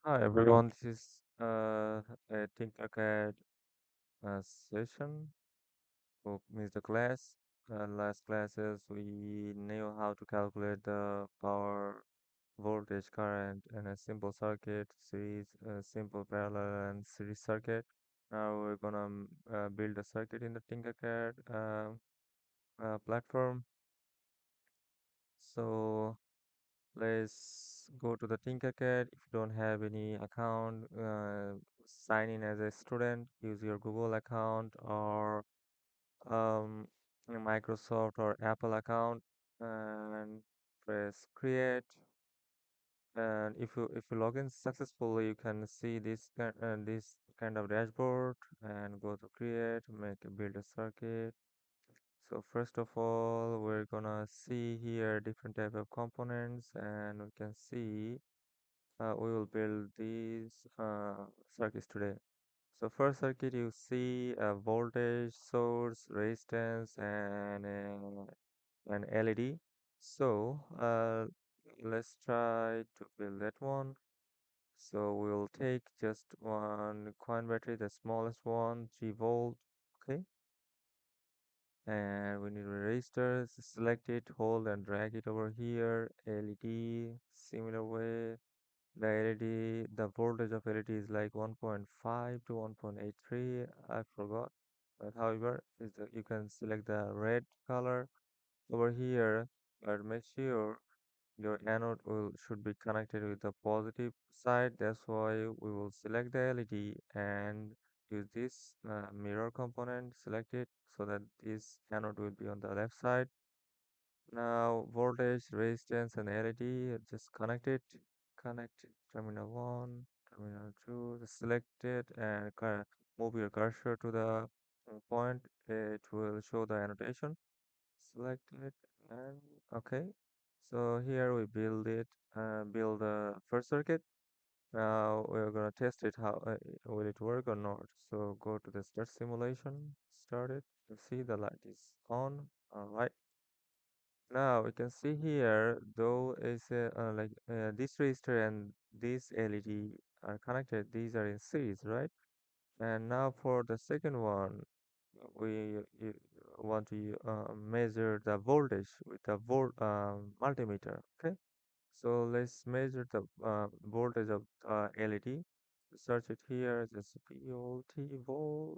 Hi everyone, this is a Tinkercad session. Who missed the class? Last classes we knew how to calculate the power, voltage, current, in a simple circuit, series, simple parallel, and series circuit. Now we're gonna build a circuit in the Tinkercad platform. So let's go to the Tinkercad. If you don't have any account, sign in as a student. Use your Google account or a Microsoft or Apple account, and press create. And if you log in successfully, you can see this kind of dashboard and go to create, make a build a circuit. So first of all, we're gonna see here different type of components, and we can see we will build these circuits today. So first circuit you see a voltage source, resistance, and an LED. So let's try to build that one. So we'll take just one coin battery, the smallest one, 3 volt. Okay. And we need a resistor. Select it, hold and drag it over here. LED, similar way. The LED, the voltage of LED is like 1.5 to 1.83. I forgot. But however, you can select the red color over here, but make sure your anode should be connected with the positive side. That's why we will select the LED and use this mirror component. Select it so that this anode will be on the left side. Now voltage, resistance, and LED, just connect it. Connect terminal 1, terminal 2, just select it and move your cursor to the point. It will show the annotation. Select it and okay. So here we build the first circuit. Now we're gonna test it how will it work or not. So go to the start simulation, start it. You see the light is on. All right. Now we can see here, though is this resistor and this LED are connected. These are in series, right? And now for the second one, we want to measure the voltage with the multimeter. Okay, so let's measure the voltage of LED. Search it here. Just volt,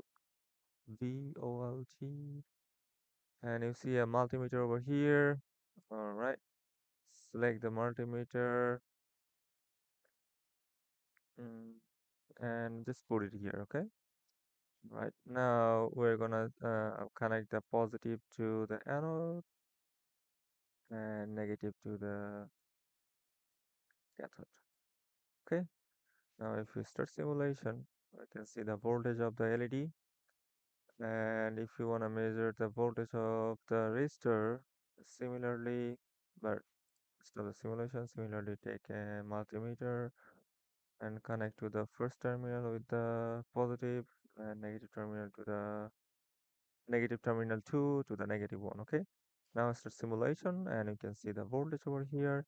and you see a multimeter over here. All right. Select the multimeter mm, and just put it here, okay? Right now we're gonna connect the positive to the anode and negative to the cathode. Okay, now if we start simulation, we can see the voltage of the LED, and if you want to measure the voltage of the resistor, similarly, but stop the simulation, similarly take a multimeter and connect to the first terminal with the positive and negative terminal to the negative terminal 2 to the negative 1. Okay, now start simulation and you can see the voltage over here.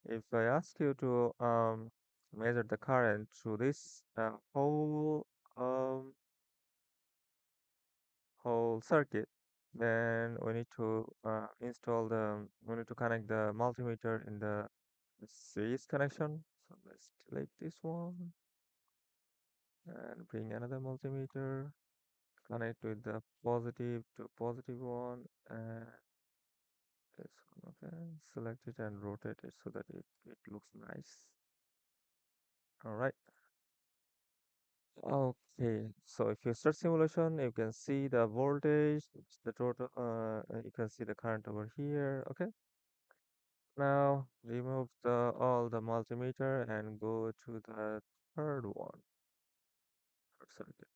If I ask you to measure the current through this um, whole circuit, then we need to connect the multimeter in the series connection. So let's delete this one and bring another multimeter, connect with the positive to positive one, and this one. Okay, select it and rotate it so that it looks nice. All right. Okay, so if you start simulation, you can see the voltage, the total, you can see the current over here. Okay, now remove all the multimeter and go to the third one, third circuit.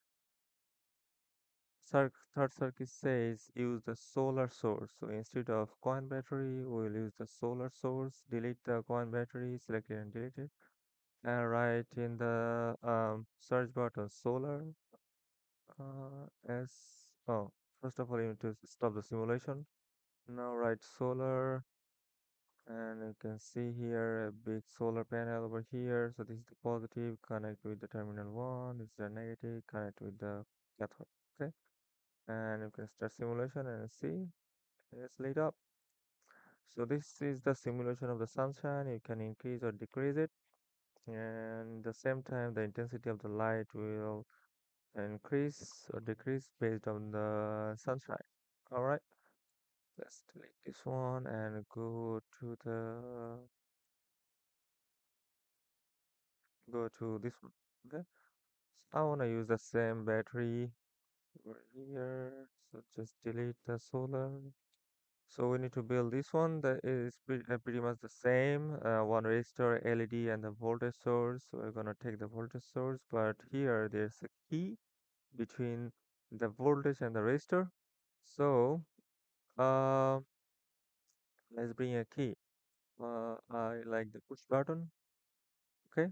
Third circuit says use the solar source. So instead of coin battery, we'll use the solar source. Delete the coin battery, select it and delete it. And write in the search button solar as first of all you need to stop the simulation. Now write solar And you can see here a big solar panel over here. So this is the positive, connect with the terminal 1. This is the negative, connect with the cathode. Okay. And you can start simulation and see it's lit up. So this is the simulation of the sunshine. You can increase or decrease it. And at the same time, the intensity of the light will increase or decrease based on the sunshine. All right. Let's delete this one and go to this one. Okay. So I want to use the same battery over here. So just delete the solar. So we need to build this one that is pretty much the same. One resistor, LED, and the voltage source. So we're gonna take the voltage source, but here there's a key between the voltage and the resistor. So uh, let's bring a key. I like the push button. Okay,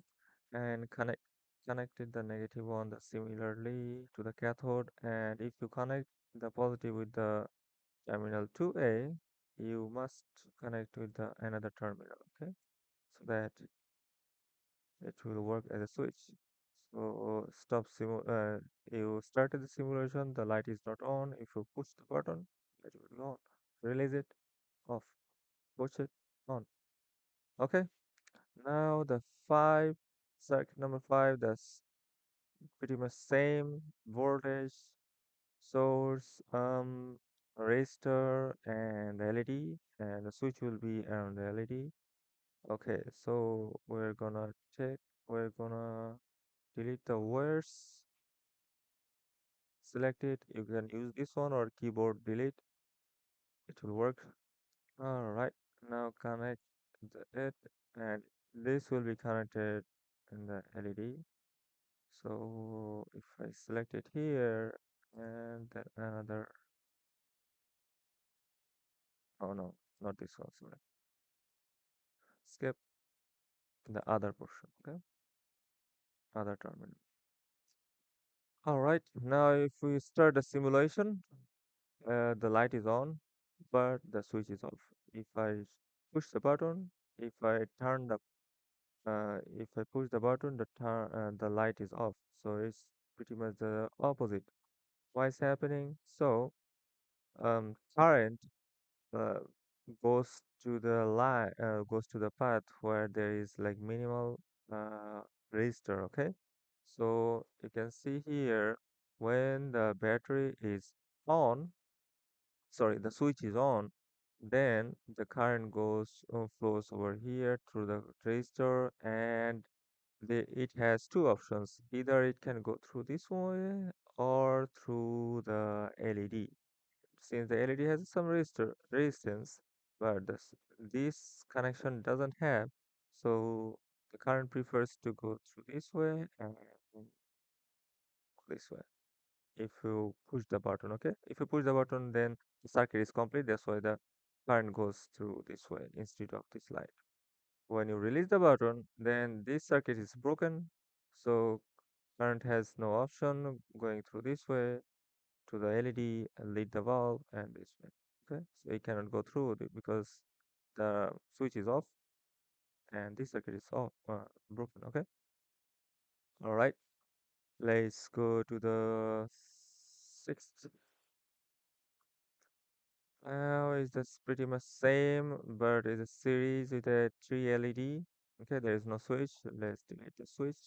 and connected the negative one the similarly to the cathode. And if you connect the positive with the terminal 2A, you must connect with the another terminal, okay? So that it will work as a switch. So you started the simulation, the light is not on. If you push the button, it will go on. Release it, off. Push it, on. Okay. Now the five, circuit number five, that's pretty much same voltage, source, resistor, and LED, and the switch will be around the LED. Okay, so we're gonna delete the wires, select it. You can use this one or keyboard delete, it will work. All right, now connect it, and this will be connected in the LED. So if I select it here, and then another, oh no, not this one, sorry. Skip the other portion, okay? Other terminal. All right, now if we start the simulation, the light is on, but the switch is off. If I push the button, if I turn the, if I push the button, the light is off. So it's pretty much the opposite. Why is happening? So, current uh, goes to the path where there is like minimal uh, resistor. Okay, so you can see here when the battery is on, sorry, the switch is on, then the current flows over here through the resistor, and it has two options. Either it can go through this way or through the LED. Since the LED has some resistance, but this connection doesn't have, so the current prefers to go through this way and this way. If you push the button, okay? If you push the button, then the circuit is complete. That's why the current goes through this way instead of this light. When you release the button, then this circuit is broken. So current has no option going through this way to the LED and lead the valve and this way. Okay, so it cannot go through because the switch is off and this circuit is off, broken. Okay, all right. Let's go to the sixth. Now is this pretty much same, but it's a series with a 3 LED. Okay, there is no switch. Let's delete the switch.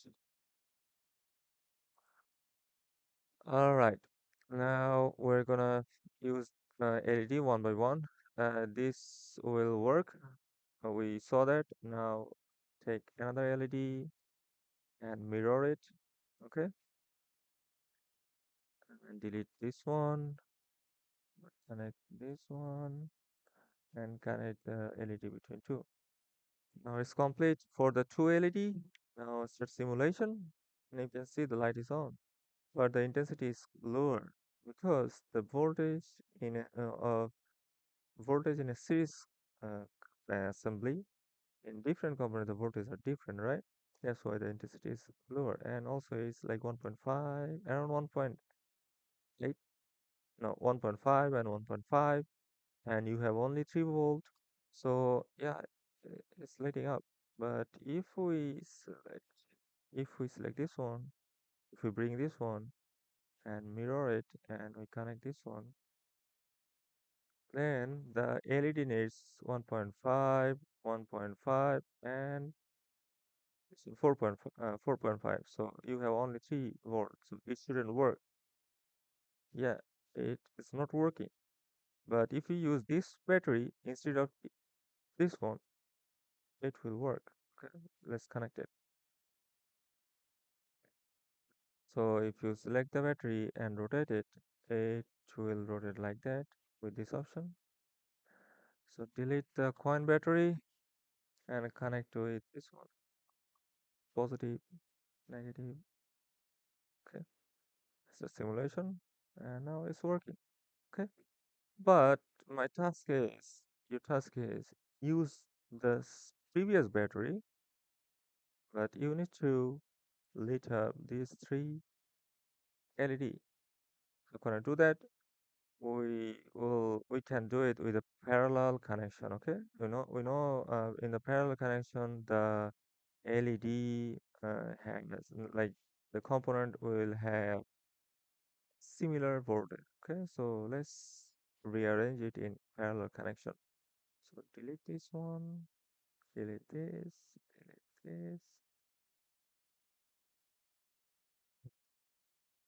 All right. Now we're gonna use LED one by one. This will work. We saw that. Now take another LED and mirror it. Okay, and delete this one. Connect this one and connect the LED between two. Now it's complete for the two LED. Now start simulation, and you can see the light is on, but the intensity is lower because the voltage in a series uh, assembly in different components, the voltage are different, right? That's why the intensity is lower, and also it's like 1.5, around 1.8, no, 1.5 and 1.5, and you have only 3 volt. So yeah, it's lighting up. But if we select this one, if we bring this one and mirror it and we connect this one, then the LED needs 1.5, 1.5, and 4.5. So you have only 3 volts. So it shouldn't work. Yeah, it is not working. But if you use this battery instead of this one, it will work. Okay, let's connect it. So if you select the battery and rotate it, it will rotate like that with this option. So delete the coin battery and connect to it this one. Positive, negative. Okay, it's a simulation, and now it's working. Okay, but your task is use the previous battery, but you need to lit up these three LED. So gonna do that. We can do it with a parallel connection. Okay, we know in the parallel connection the LED has like the component will have similar voltage. Okay, so let's rearrange it in parallel connection. So delete this one, delete this, delete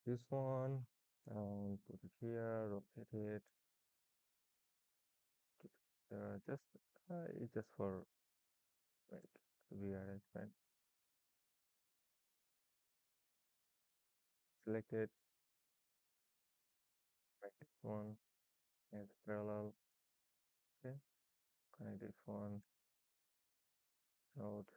this one, and put it here, rotate it, just it's just for like rearrangement. Select it, make this one as parallel. Okay, connect this one, node.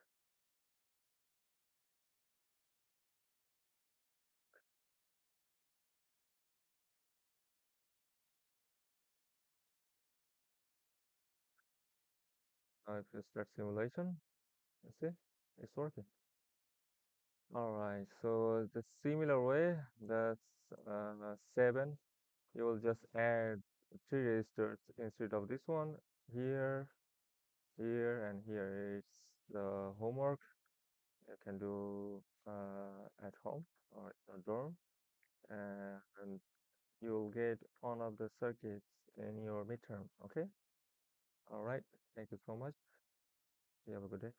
Now if you start simulation, you see, it's working. All right, so the similar way, that's 7. You will just add 3 registers instead of this one here, here, and here. It's the homework you can do at home or in your dorm, and you'll get one of the circuits in your midterm. Okay? All right. Thank you so much. You have a good day.